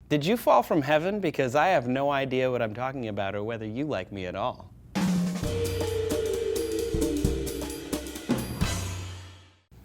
Did you fall from heaven? Because I have no idea what I'm talking about or whether you like me at all.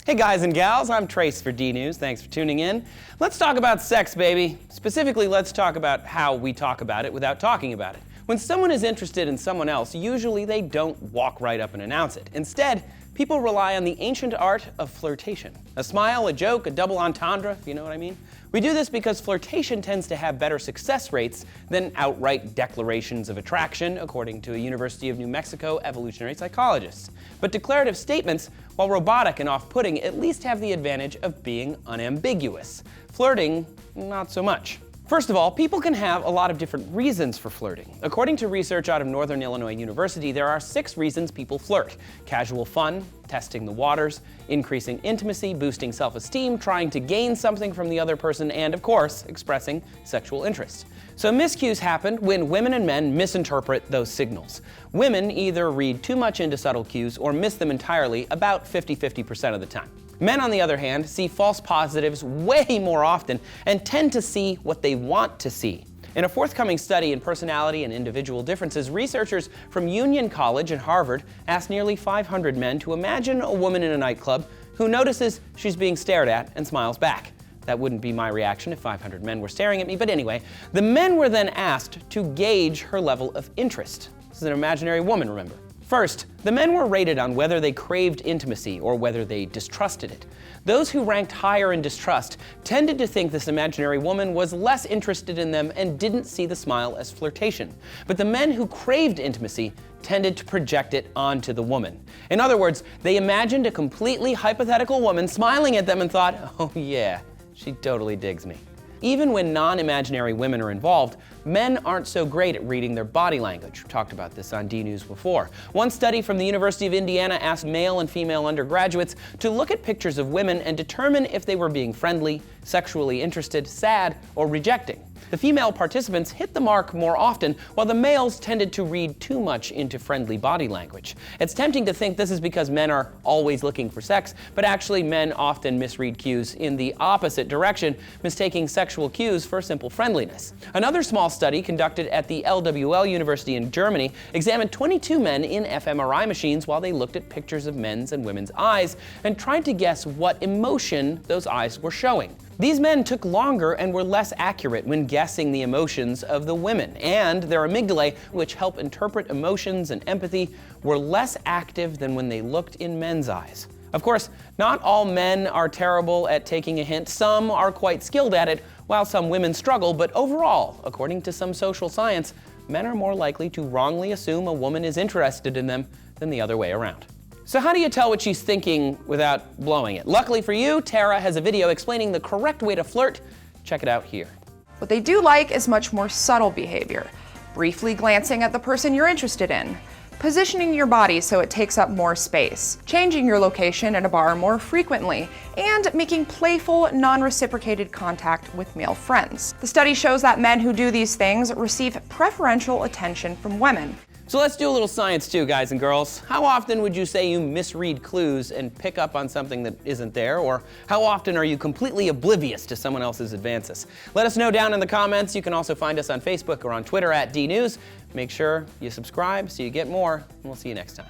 Hey guys and gals, I'm Trace for D News. Thanks for tuning in. Let's talk about sex, baby. Specifically, let's talk about how we talk about it without talking about it. When someone is interested in someone else, usually they don't walk right up and announce it. Instead, people rely on the ancient art of flirtation. A smile, a joke, a double entendre, if you know what I mean. We do this because flirtation tends to have better success rates than outright declarations of attraction, according to a University of New Mexico evolutionary psychologist. But declarative statements, while robotic and off-putting, at least have the advantage of being unambiguous. Flirting, not so much. First of all, people can have a lot of different reasons for flirting. According to research out of Northern Illinois University, there are 6 reasons people flirt: casual fun, testing the waters, increasing intimacy, boosting self-esteem, trying to gain something from the other person, and of course, expressing sexual interest. So miscues happen when women and men misinterpret those signals. Women either read too much into subtle cues or miss them entirely about 50-50% of the time. Men, on the other hand, see false positives way more often and tend to see what they want to see. In a forthcoming study in personality and individual differences, researchers from Union College and Harvard asked nearly 500 men to imagine a woman in a nightclub who notices she's being stared at and smiles back. That wouldn't be my reaction if 500 men were staring at me, but anyway, the men were then asked to gauge her level of interest. This is an imaginary woman, remember. First, the men were rated on whether they craved intimacy or whether they distrusted it. Those who ranked higher in distrust tended to think this imaginary woman was less interested in them and didn't see the smile as flirtation. But the men who craved intimacy tended to project it onto the woman. In other words, they imagined a completely hypothetical woman smiling at them and thought, oh yeah, she totally digs me. Even when non-imaginary women are involved, men aren't so great at reading their body language. We've talked about this on D News before. One study from the University of Indiana asked male and female undergraduates to look at pictures of women and determine if they were being friendly, sexually interested, sad, or rejecting. The female participants hit the mark more often, while the males tended to read too much into friendly body language. It's tempting to think this is because men are always looking for sex, but actually men often misread cues in the opposite direction, mistaking sexual cues for simple friendliness. Another small study conducted at the LWL University in Germany examined 22 men in fMRI machines while they looked at pictures of men's and women's eyes and tried to guess what emotion those eyes were showing. These men took longer and were less accurate when guessing the emotions of the women, and their amygdalae, which help interpret emotions and empathy, were less active than when they looked in men's eyes. Of course, not all men are terrible at taking a hint. Some are quite skilled at it, while some women struggle, but overall, according to some social science, men are more likely to wrongly assume a woman is interested in them than the other way around. So how do you tell what she's thinking without blowing it? Luckily for you, Tara has a video explaining the correct way to flirt. Check it out here. What they do like is much more subtle behavior. Briefly glancing at the person you're interested in. Positioning your body so it takes up more space. Changing your location at a bar more frequently. And making playful, non-reciprocated contact with male friends. The study shows that men who do these things receive preferential attention from women. So let's do a little science too, guys and girls. How often would you say you misread clues and pick up on something that isn't there? Or how often are you completely oblivious to someone else's advances? Let us know down in the comments. You can also find us on Facebook or on Twitter at DNews. Make sure you subscribe so you get more, and we'll see you next time.